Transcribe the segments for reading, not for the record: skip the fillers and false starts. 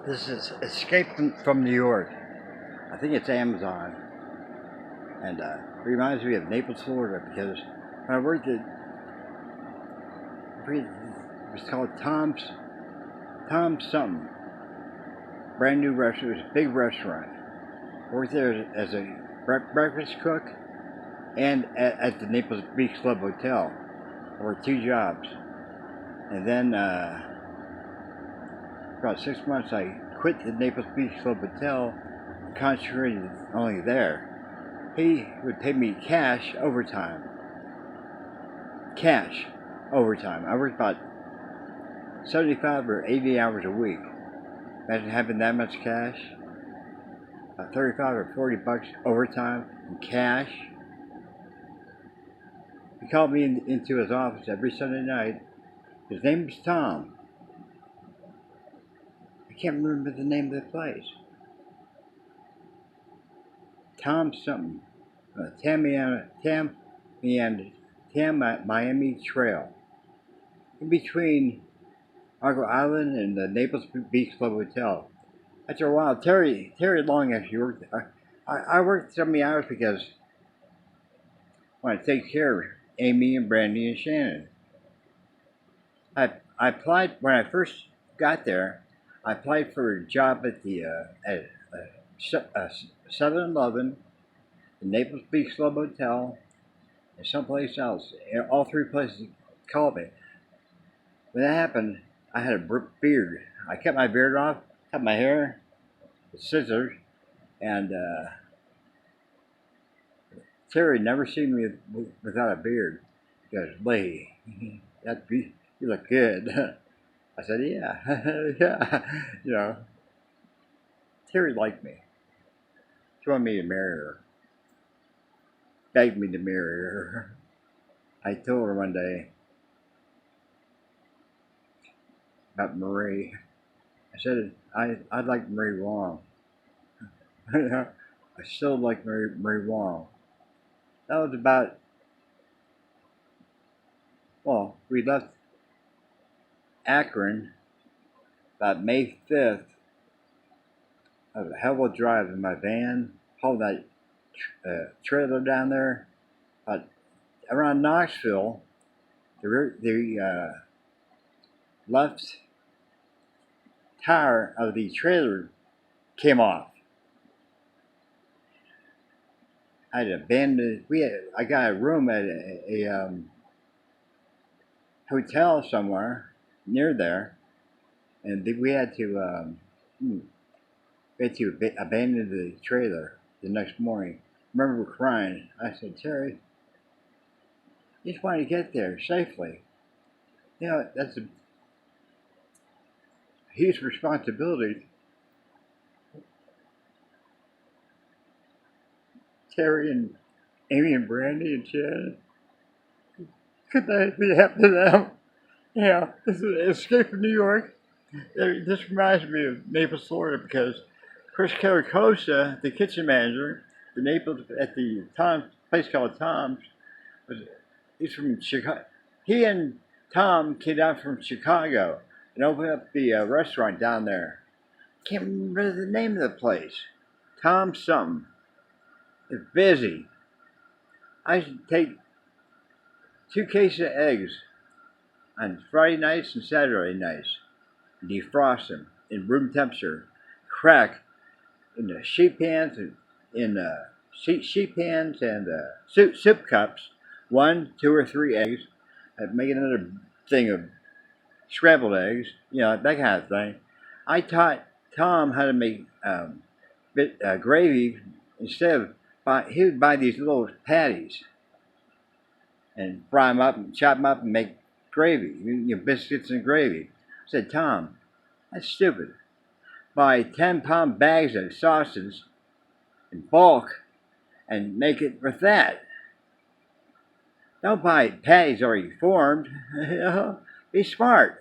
This is Escape from New York. I think it's Amazon, and it reminds me of Naples, Florida, because when I worked at it was called Tom's something, brand new restaurant. It was a big restaurant. Worked there as a breakfast cook and at the Naples Beach Club Hotel. I worked two jobs, and then about 6 months I quit the Naples Beach Club Hotel and concentrated only there. He would pay me cash overtime. Cash overtime. I worked about 75 or 80 hours a week. Imagine having that much cash. About 35 or 40 bucks overtime in cash. He called me into his office every Sunday night. His name was Tom. I can't remember the name of the place. Tom something. Miami Trail. In between Argo Island and the Naples Beach Club Hotel. After a while, Terry Long actually worked there. I worked so many hours because I want to take care of Amy and Brandy and Shannon. I applied when I first got there. I applied for a job at the at 7-Eleven, the Naples Beach Club Hotel, and someplace else. All three places called me. When that happened, I had a beard. I kept my beard off, cut my hair with scissors, and Terry never seen me without a beard. He goes, "Lee, you look good." I said, "Yeah, yeah." You know, Terry liked me. She wanted me to marry her. Begged me to marry her. I told her one day about Marie. I said, I'd like Marie Wong. I still like Marie Wong. That was about, well, we left Akron about May 5th. I was a hell of a drive in my van, hauled that trailer down there. But around Knoxville, the left tire of the trailer came off. I had abandoned. I got a room at a hotel somewhere near there, and we had to abandon the trailer the next morning. I remember crying. I said, "Terry, I just wanted to get there safely. You know, that's a huge responsibility." Terry and Amy and Brandy and Shannon, could that be happening to them? Yeah, this is Escape from New York. This reminds me of Naples, Florida, because Chris Carricosa, the kitchen manager, the Naples at the place called Tom's, was he's from Chicago. He and Tom came down from Chicago and opened up the restaurant down there. Can't remember the name of the place. Tom something. It's busy. I should take 2 cases of eggs on Friday nights and Saturday nights, defrost them in room temperature, crack in the sheet pans and sheet pans and soup cups, 1, 2, or 3 eggs, and make another thing of scrambled eggs, that kind of thing. I taught Tom how to make gravy instead of he would buy these little patties and fry them up and chop them up and make gravy, biscuits and gravy. I said, "Tom, that's stupid. Buy 10-pound bags of sausage in bulk and make it with that. Don't buy patties already formed. Be smart."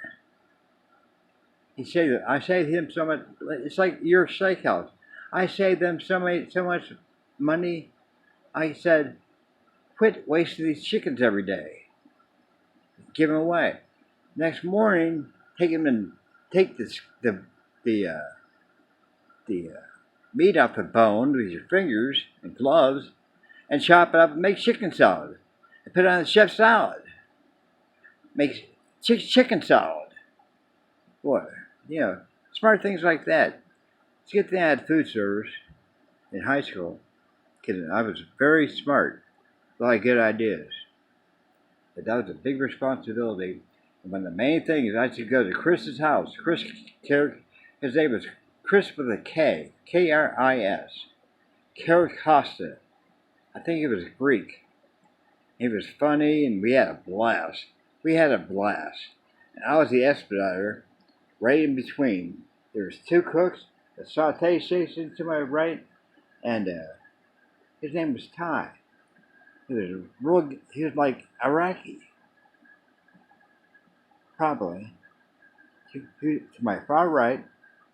I saved him so much. It's like your steakhouse. I saved them so much money. I said, "Quit wasting these chickens every day. Give them away. Next morning, take them and take the the meat off the bone with your fingers and gloves and chop it up and make chicken salad. And put it on the chef salad. Make chicken salad. Boy, smart things like that. It's a good thing I had food service in high school. Because I was very smart. A lot of good ideas. But that was a big responsibility. And one of the main things, I should go to Chris's house. His name was Chris with a K. K-R-I-S. Costa. I think he was Greek. He was funny and we had a blast. And I was the expediter, right in between. There was two cooks, a saute station to my right, and his name was Ty. He was like Iraqi. Probably. To my far right,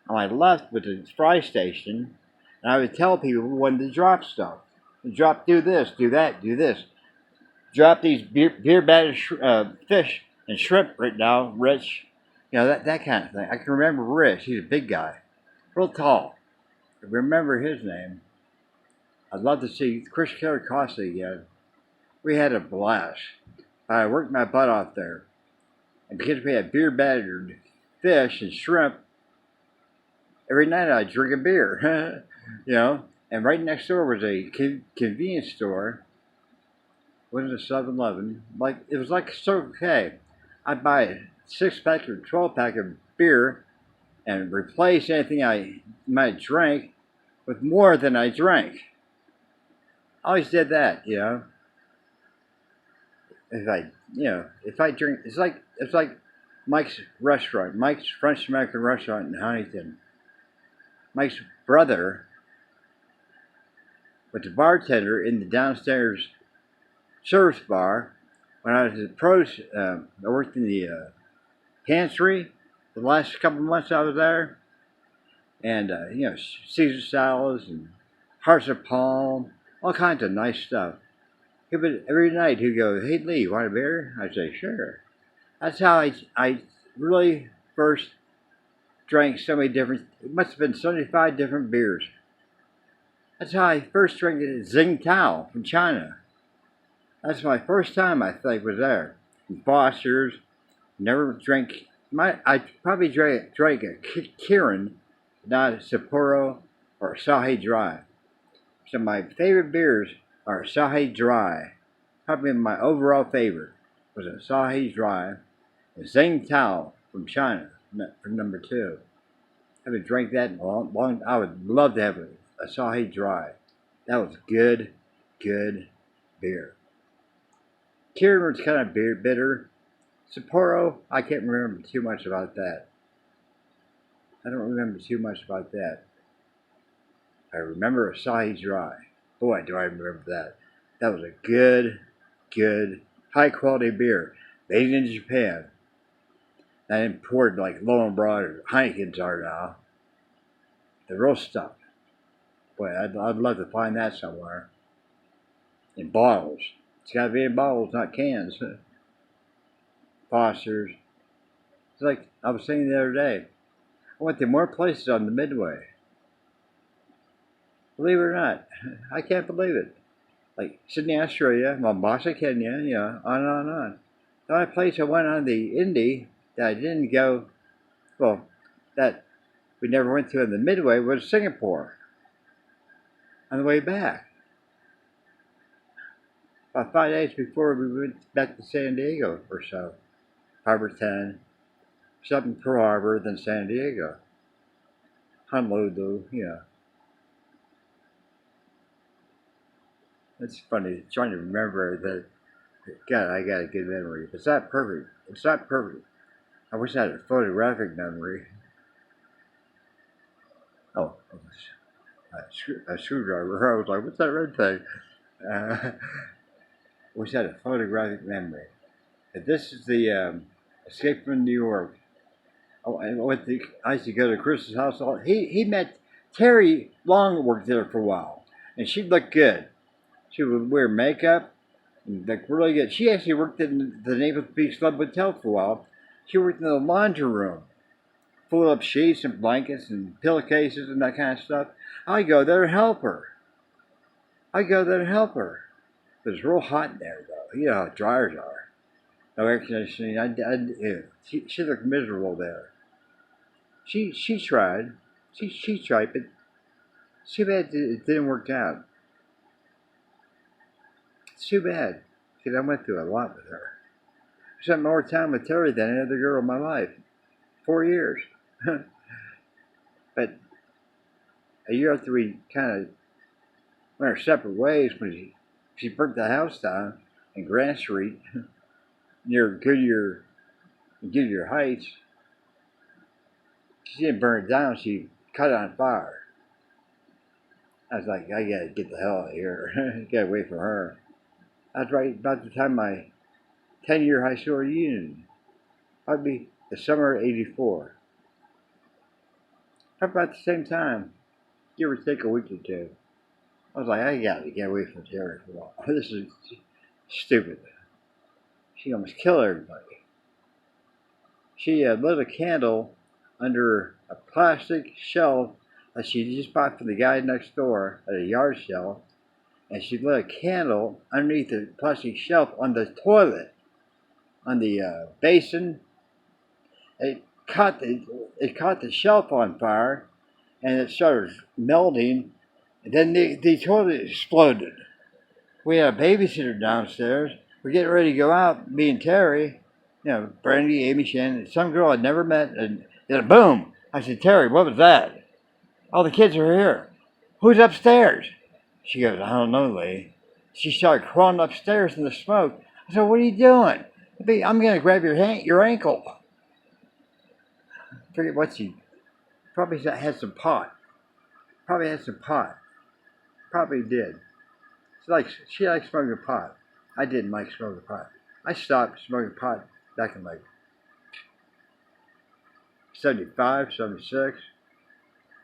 on my left was the fry station, and I would tell people when to drop stuff. Do this, do that, do this. Drop these beer battered fish and shrimp right now, Rich. That kind of thing. I can remember Rich. He's a big guy, real tall. I remember his name. I'd love to see Chris Costa again. We had a blast. I worked my butt off there. And because we had beer battered fish and shrimp, every night I'd drink a beer. And right next door was a convenience store. What is a 7-Eleven? It was like Circle K. I'd buy a 6-pack or 12-pack of beer and replace anything I might drink with more than I drank. I always did that, If I drink, it's like Mike's restaurant, Mike's French American restaurant in Huntington. Mike's brother was the bartender in the downstairs service bar. When I was at Pros, I worked in the pantry the last couple of months I was there. And, Caesar salads and hearts of palm, all kinds of nice stuff. But every night he'd go, "Hey Lee, you want a beer?" I'd say, "Sure." That's how I really first drank so many different, it must have been 75 different beers. That's how I first drank it at Tao from China. That's my first time, I think, was there. In Foster's, never drank, I probably drank a Kirin, not a Sapporo or a Sahi Dry. So my favorite beers are Sahi Dry. Probably my overall favorite was a Sahi Dry and Tao from China for number 2. I haven't drank that in a long. I would love to have a Sahi Dry. That was good beer. Kirin was kind of bitter. Sapporo, I can't remember too much about that. I don't remember too much about that. I remember Asahi Dry. Boy, do I remember that. That was a good, high quality beer. Made in Japan. Not imported like Lowenbrau or Heineken's are now. The real stuff. Boy, I'd love to find that somewhere. In bottles. It's got to be in bottles, not cans. Foster's. It's like I was saying the other day. I went to more places on the Midway. Believe it or not, I can't believe it. Like Sydney, Australia, Mombasa, Kenya, on and on and on. The only place I went on the Indy that I didn't go, that we never went to in the Midway was Singapore. On the way back. About 5 days before we went back to San Diego or so. Harbor 10, something Pearl Harbor, then San Diego. Honolulu, It's funny, trying to remember that. God, I got a good memory. It's not perfect. I wish I had a photographic memory. Oh, a screwdriver. I was like, what's that red thing? Wish I had a photographic memory. But this is the Escape from New York. Oh, and I used to go to Chris's house. He met Terry Long, worked there for a while, and she looked good. She would wear makeup and look really good. She actually worked in the Naples Beach Club Hotel for a while. She worked in the laundry room full of sheets and blankets and pillowcases and that kind of stuff. I go there and help her. But it's real hot in there, though. You know how dryers are. No air conditioning. She looked miserable there. She tried. She tried, but it's too bad it didn't work out. It's too bad, because I went through a lot with her. I spent more time with Terry than any other girl in my life. 4 years. But a year after we kind of went our separate ways, when she burnt the house down in Grant Street near Goodyear Heights. She didn't burn it down, she cut it on fire. I was like, I gotta get the hell out of here. Get away from her. That's right about the time my 10-year high school reunion. Probably the summer of '84. About the same time, give or take a week or two. I was like, I gotta get away from Terry for a while. This is stupid. She almost killed everybody. She lit a candle under a plastic shelf that she just bought from the guy next door at a yard sale, and she lit a candle underneath the plastic shelf on the toilet, on the basin. It caught the shelf on fire, and it started melting, and then the toilet exploded. We had a babysitter downstairs. We're getting ready to go out, me and Terry, Brandy, Amy, Shannon, some girl I'd never met, and then boom! I said, Terry, what was that? All the kids are here. Who's upstairs? She goes, I don't know, Lee. She started crawling upstairs in the smoke. I said, what are you doing? I'm going to grab your ankle. Forget what she, probably had some pot. Probably did. She likes smoking pot. I didn't like smoking pot. I stopped smoking pot back in like 75, 76.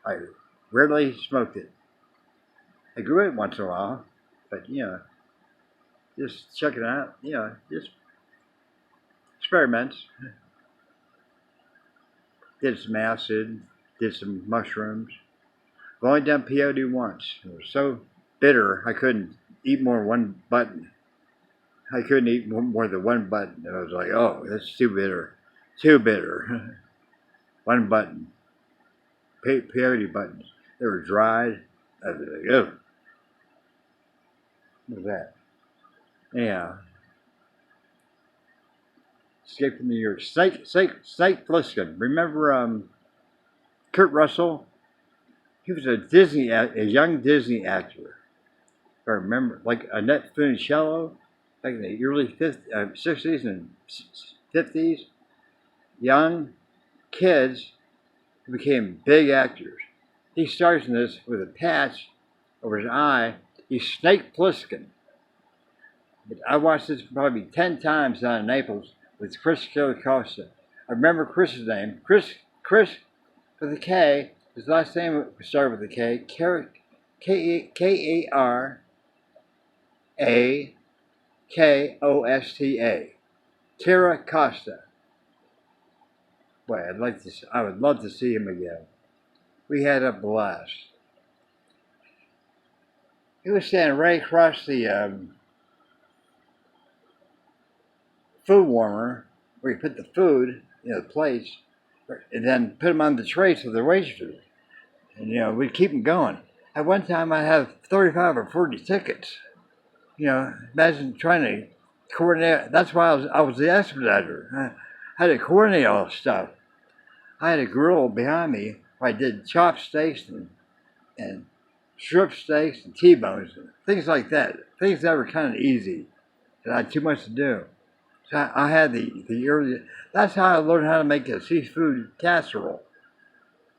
I rarely smoked it. I grew it once in a while, but just checking it out, just experiments. Did some acid, did some mushrooms. I've only done peyote once. It was so bitter I couldn't eat more than one button. I couldn't eat more than one button. And I was like, oh, that's too bitter. Too bitter. One button. Peyote buttons. They were dried. I was like, oh. What was that? Yeah. Escape from New York. Snake Plissken. Remember Kurt Russell? He was a young Disney actor. If I remember, like Annette Funicello, back in the early 60s and 50s. Young kids who became big actors. He stars in this with a patch over his eye. He's Snake Plissken. But I watched this probably 10 times down in Naples with Chris Costa. I remember Chris's name. Chris with a K. His last name started with a K. K-A-R-A-K-O-S-T-A. Terra Costa. Boy, I would love to see him again. We had a blast. He was standing right across the food warmer where you put the food, the plates, and then put them on the trays for the waitresses. And, we'd keep them going. At one time, I had 35 or 40 tickets. Imagine trying to coordinate. That's why I was the expediter. I had to coordinate all this stuff. I had a grill behind me where I did chopsteaks and strip steaks and T-bones and things like that. Things that were kind of easy. And I had too much to do. So I had the early. That's how I learned how to make a seafood casserole.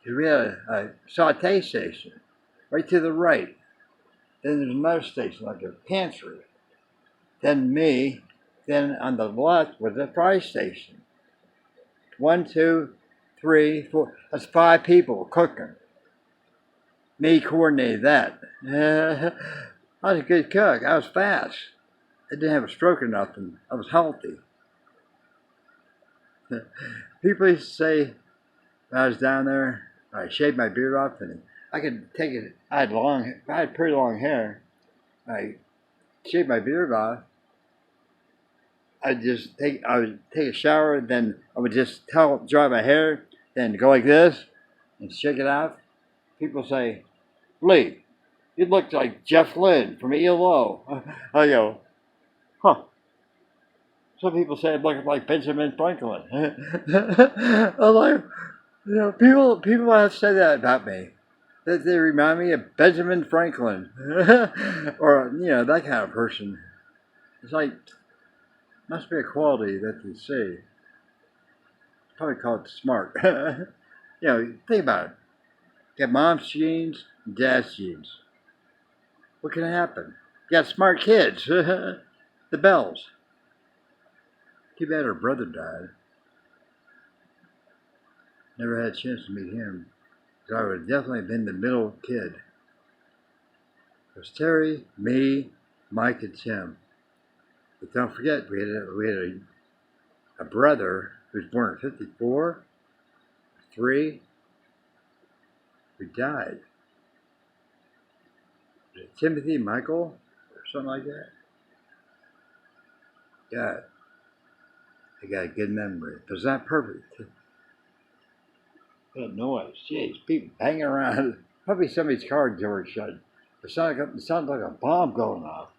We had a saute station right to the right. Then there's another station, like a pantry. Then me. Then on the left was a fry station. 1, 2, 3, 4. That's 5 people cooking. Me coordinated that. I was a good cook. I was fast. I didn't have a stroke or nothing. I was healthy. People used to say, when I was down there, I shaved my beard off, and I could take it. I had pretty long hair. I shaved my beard off. I would take a shower, then I would just dry my hair, then go like this and shake it off. People say, "Lee, you look like Jeff Lynne from ELO." I go, "Huh." Some people say I look like Benjamin Franklin. I'm like, people have said that about me. That they remind me of Benjamin Franklin, or that kind of person. It's like must be a quality that they see. Probably called smart. Think about it. Got mom's genes, and dad's genes. What can happen? You got smart kids. The Bells. Too bad her brother died. Never had a chance to meet him. So I would have definitely been the middle kid. It was Terry, me, Mike, and Tim. But don't forget, we had a brother who was born in 54, 3, who died. Was it Timothy Michael or something like that? God, I got a good memory. But it's not perfect. What noise. Jeez, people hanging around. Probably somebody's car door shut. It sounded like a bomb going off.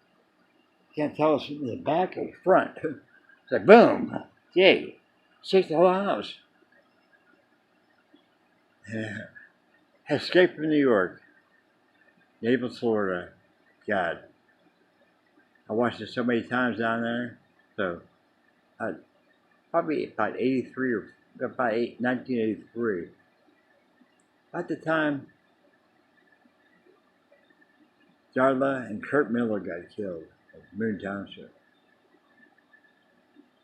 Can't tell us in the back or the front. It's like boom. Gee, shake the whole house. Escape from New York. Naples, Florida. God. I watched it so many times down there. So, probably about 83 or about 1983. At the time, Darla and Kurt Miller got killed at Moon Township.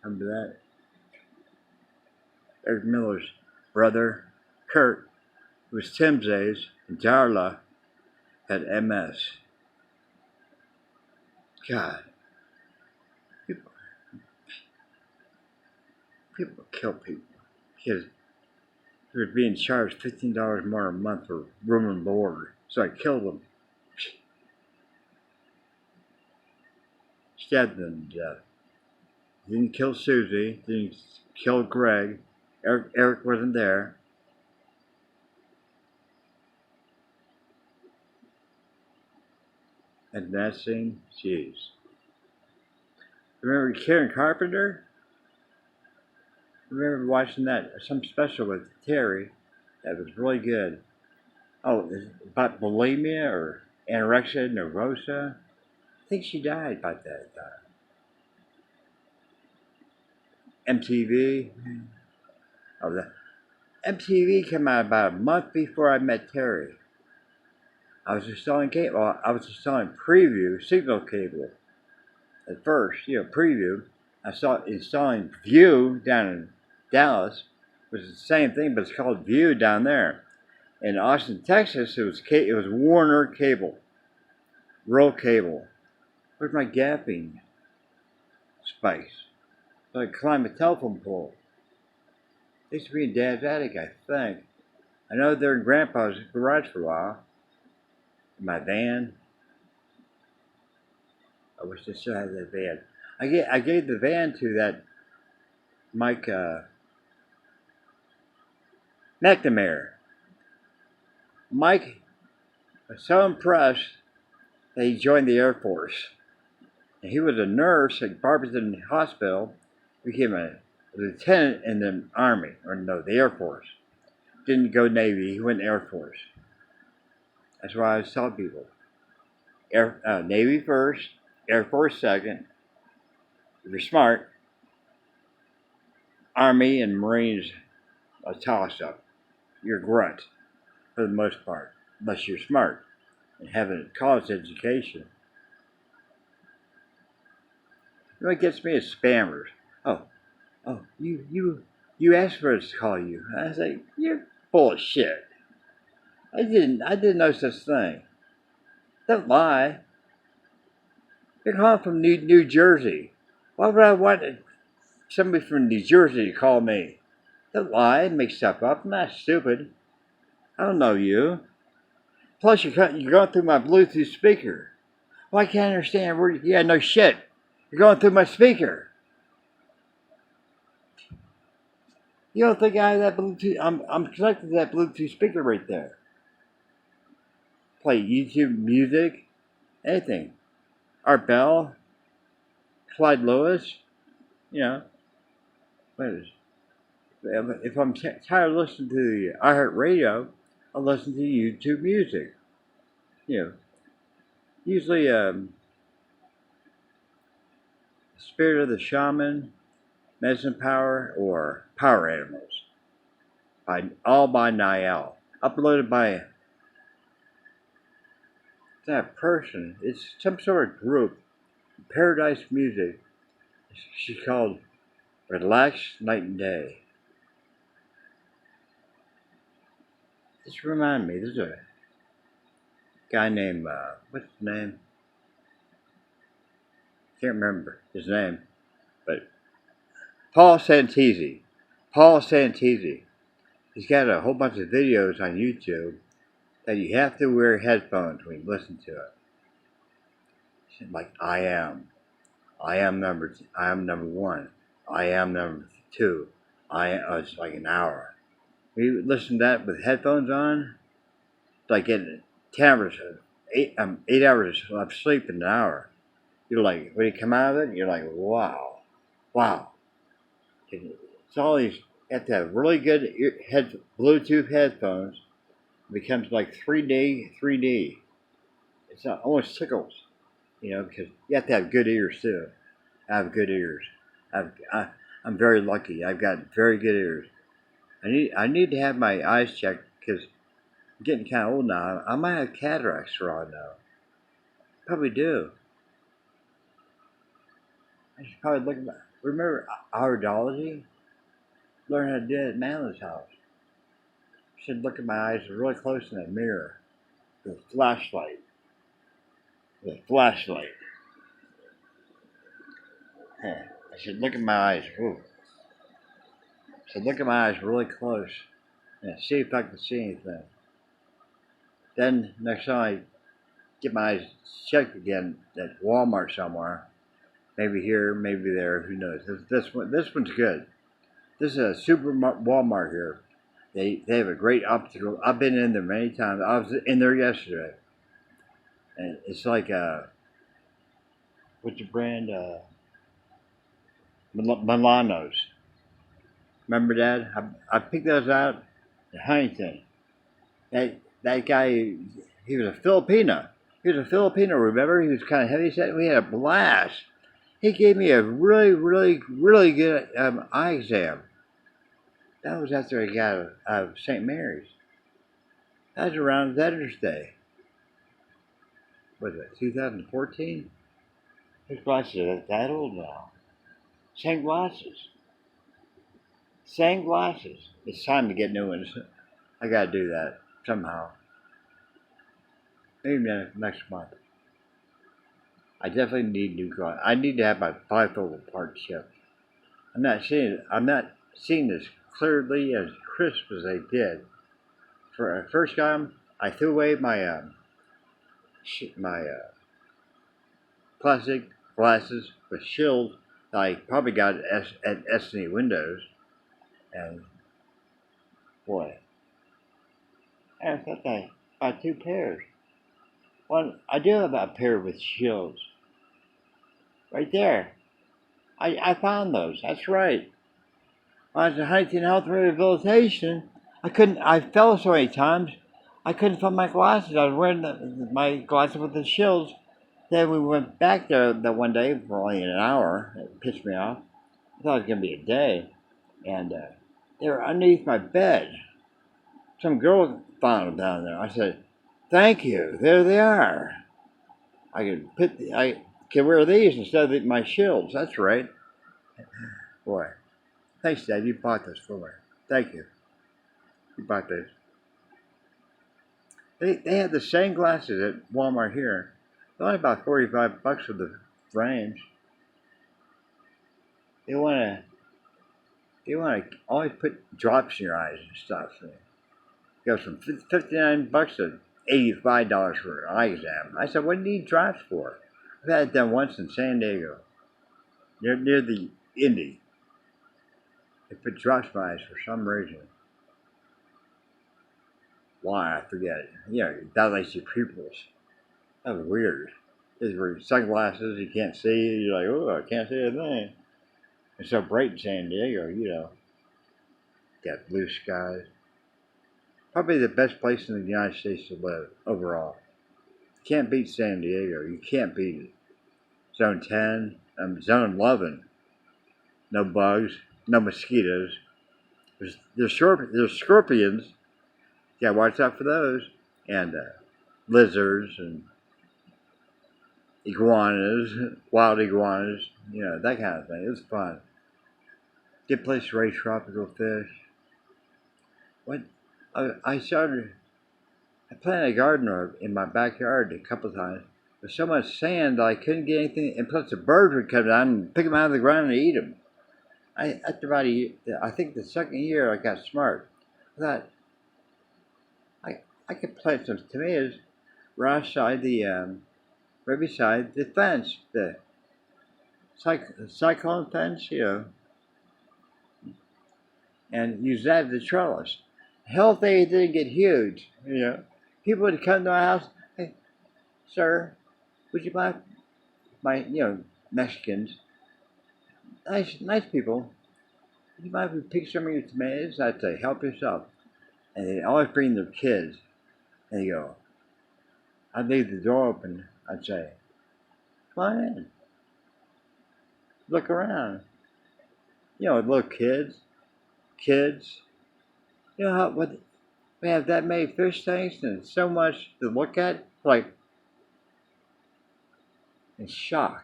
Remember that? Eric Miller's brother, Kurt, was Tim's age, and Darla had MS. God, people kill people because they were being charged $15 more a month for room and board, so I killed them. Stabbed them to death. Didn't kill Susie. Didn't kill Greg. Eric wasn't there. And that scene, jeez. Remember Karen Carpenter? Remember watching some special with Terry that was really good. Oh, about bulimia or anorexia nervosa. I think she died about that time. MTV. Oh, the MTV came out about a month before I met Terry. I was installing cable. Well, I was installing preview signal cable at first. Preview. I saw installing View down in Dallas, which is the same thing, but it's called View down there. In Austin, Texas, it was Warner Cable, Roll Cable. Where's my gapping spice? So I climbed a telephone pole. They used to be in Dad's attic, I think. I know they're in Grandpa's garage for a while. In my van. I wish I still had that van. I gave the van to that Mike McNamara. Mike was so impressed that he joined the Air Force. And he was a nurse at Barberton Hospital, became a lieutenant in the Army, or no, the Air Force. Didn't go Navy, he went Air Force. That's why I always tell people. Navy first, Air Force second. If you're smart, Army and Marines a toss-up. You're a grunt, for the most part, unless you're smart and have a college education. What gets me is spammers. Oh, you asked for us to call you. I say, you're full of shit. I didn't know such thing. Don't lie. You're calling from New Jersey. Why would I want somebody from New Jersey to call me? Don't lie and make stuff up. I'm not stupid. I don't know you. Plus, you're going through my Bluetooth speaker. Well, I can't understand where. Yeah, no shit. You're going through my speaker. You don't think I have that Bluetooth? I'm connected to that Bluetooth speaker right there. Play YouTube music, anything. Art Bell, Clyde Lewis. You know, if I'm tired of listening to the iHeartRadio, I'll listen to YouTube music. You know, usually Spirit of the Shaman, Medicine Power, or Power Animals by Niall. Uploaded by that person. It's some sort of group. Paradise Music. She's called Relax Night and Day. This reminds me, there's a guy named, what's his name? Can't remember his name, but Paul Santisi. Paul Santisi. He's got a whole bunch of videos on YouTube that you have to wear headphones when you listen to it. Like I am number one, I am number two. It's like an hour. We listen to that with headphones on. It's like getting 10 hours, 8 hours of sleep in an hour. You're like, when you come out of it, you're like, wow. It's all these. You have to have really good Bluetooth headphones. It becomes like 3D. It's almost tickles, because you have to have good ears too. I have good ears. I'm very lucky. I've got very good ears. I need to have my eyes checked because I'm getting kind of old now. I might have cataracts for all I know. Probably do. I should probably look at my. Remember iridology? Learn how to do it at Madeline's house. I should look at my eyes really close in that mirror with a flashlight. I should look at my eyes. Ooh. I should look at my eyes really close and see if I can see anything. Then next time I get my eyes checked again at Walmart somewhere, maybe here, maybe there, who knows? This one's good. This is a super Walmart here. They have a great optical. I've been in there many times. I was in there yesterday, and it's like what's the brand? Milanos. Remember that? I picked those out in Huntington. That guy, he was a Filipino. Remember? He was kind of heavy set. We had a blast. He gave me a really, really, really good eye exam. That was after I got out of St. Mary's. That was around Veterans Day. Was it 2014? His glasses are that old now. Same glasses. It's time to get new ones. I gotta do that somehow. Maybe next month. I definitely need new glasses. I need to have my bifocal part shipped. I'm not seeing this clearly as crisp as I did. For the first time, I threw away my plastic glasses with shields that I probably got at S&E Windows, and boy, I thought I bought two pairs. One, I do have a pair with shields. Right there. I found those. That's right. When I was in Huntington Health Rehabilitation, I fell so many times, I couldn't find my glasses. I was wearing my glasses with the shields. Then we went back there that one day for only an hour. It pissed me off. I thought it was going to be a day. And they were underneath my bed. Some girl found them down there. I said, "Thank you. There they are. I can wear these instead of my shields." That's right. Boy. Thanks, Dad. You bought this for me. Thank you. You bought this. They had the same glasses at Walmart here. They're only about $45 for the frames. They want You want to always put drops in your eyes and stuff. It goes from $59 to $85 for an eye exam. I said, what do you need drops for? I've had it done once in San Diego, near the Indy. They put drops in my eyes for some reason. Why? I forget. You know, it dilates your pupils. That was weird. These were sunglasses, you can't see. You're like, oh, I can't see a thing. It's so bright in San Diego, you know. Got blue skies. Probably the best place in the United States to live overall. Can't beat San Diego. You can't beat it. Zone 10, Zone 11. No bugs, no mosquitoes. There's scorpions. You gotta watch out for those. And lizards and iguanas, wild iguanas, you know, that kind of thing. It was fun. Good place to raise tropical fish. What I started, I planted a garden in my backyard a couple of times. There's so much sand that I couldn't get anything, and plus the birds would come down and pick them out of the ground and eat them. After about a year, I think the second year I got smart. I thought I could plant some tomatoes right outside right beside the fence, the cyclone fence, you know, and use that as the trellis. Hell, if they didn't get huge, you know. People would come to my house, hey, sir, would you buy you know, Mexicans, nice people, would you mind if we pick some of your tomatoes? I'd say, help yourself. And they always bring their kids, and they go, I'd leave the door open, I'd say, come on in, look around. You know, little kids, you know how, what, we have that many fish tanks and so much to look at, like, in shock.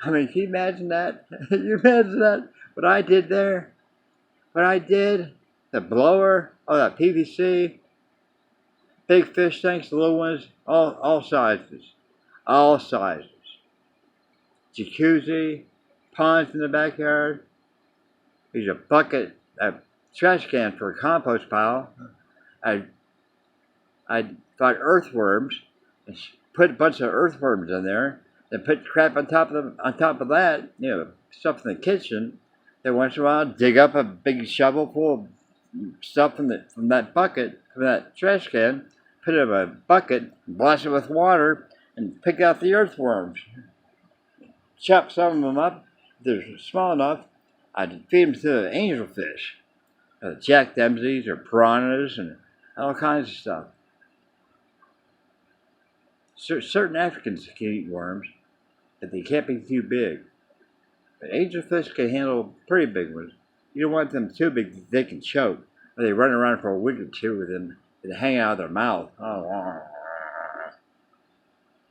I mean, can you imagine that? Can you imagine that? What I did there? What I did? The blower, oh, that PVC, big fish tanks, the little ones, all sizes. All sizes. Jacuzzi, ponds in the backyard. There's a bucket, a trash can for a compost pile. I got earthworms and put a bunch of earthworms in there. Then put crap on top of that, you know, stuff in the kitchen. Then once in a while, dig up a big shovel full of stuff from that bucket, from that trash can, put it in a bucket, wash it with water, and pick out the earthworms. Chop some of them up. If they're small enough, I'd feed them to the angelfish, Jack Dempsey's or piranhas and all kinds of stuff. Certain Africans can eat worms, but they can't be too big. But angelfish can handle pretty big ones. You don't want them too big; they can choke, or they run around for a week or two with them and hang out of their mouth. Oh,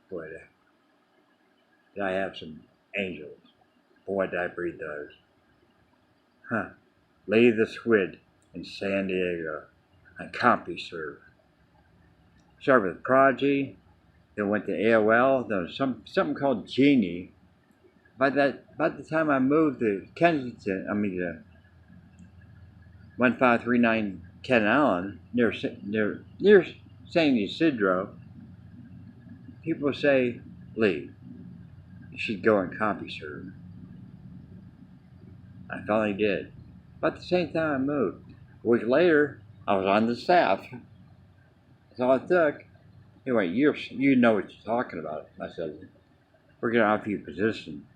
boy, did I have some angels? Boy, did I breed those. Huh. Lady the Squid in San Diego on CompuServe. Started with Prodigy, then went to AOL, then was something called Genie. By the time I moved to Kensington, 1539 Ken Allen, near San Isidro, people say, Lee, you should go on CompuServe. I finally did. About the same time I moved. A week later, I was on the staff. That's all it took. Anyway, you know what you're talking about. I said, we're going to offer you a position.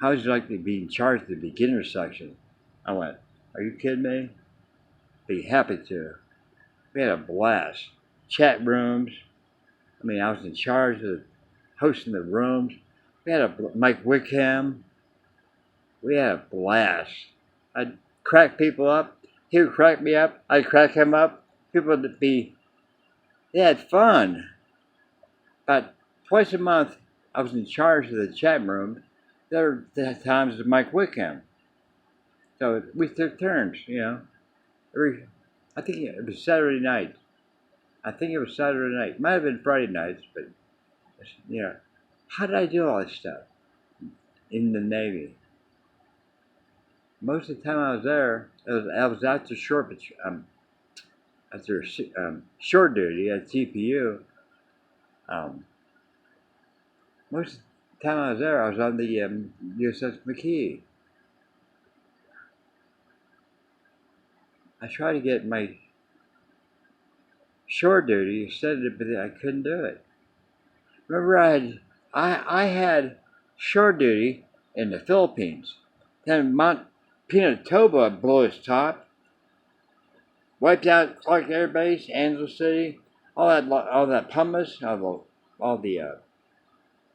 How would you like to be in charge of the beginner section? I went, are you kidding me? Be happy to. We had a blast. Chat rooms. I was in charge of hosting the rooms. We had Mike Wickham. We had a blast. I'd crack people up. He would crack me up. I'd crack him up. People would they had fun. About twice a month, I was in charge of the chat room. There were times with Mike Wickham. So we took turns, you know. I think it was Saturday night. Might have been Friday nights, but, you know. How did I do all this stuff in the Navy? Most of the time I was there, I was after short duty at CPU. Um, most of the time I was there, I was on the USS McKee. I tried to get my short duty extended, but I couldn't do it. Remember, I had short duty in the Philippines. Then Mount Pinatubo blew its top, wiped out Clark Air Base, Angeles City, all that pumice, all the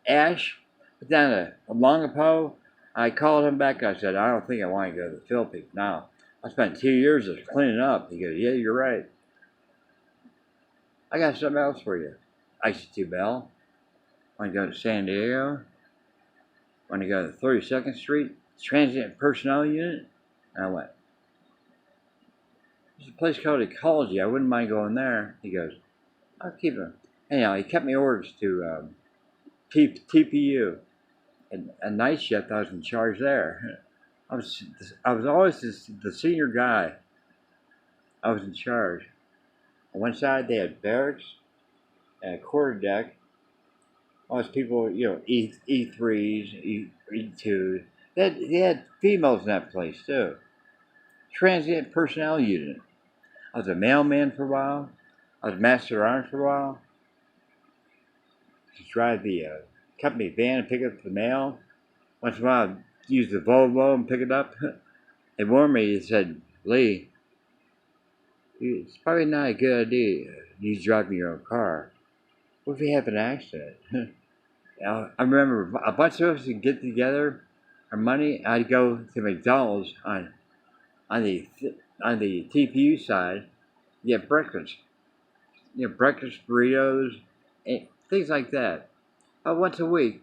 ash. But down to Longapo, I called him back. I said, I don't think I want to go to the Philippines now. I spent 2 years just cleaning up. He goes, yeah, you're right. I got something else for you. IC2 Bell. Want to go to San Diego? Want to go to 32nd Street Transient Personnel Unit? And I went, there's a place called Ecology. I wouldn't mind going there. He goes, I'll keep it. Anyhow, he kept me orders to TPU. And a night shift, I was in charge there. I was always the senior guy. I was in charge. On one side, they had barracks and a quarter deck. All those people, E3s, E2s. They had females in that place, too. Transient personnel unit. I was a mailman for a while. I was master of arms for a while. To drive the company van and pick up the mail. Once in a while, I'd use the Volvo and pick it up. They warned me. They said, Lee, it's probably not a good idea you driving your own car. What if you have an accident? I remember a bunch of us would get together, our money. I'd go to McDonald's on the TPU side, get breakfast, breakfast burritos, and things like that. Once a week,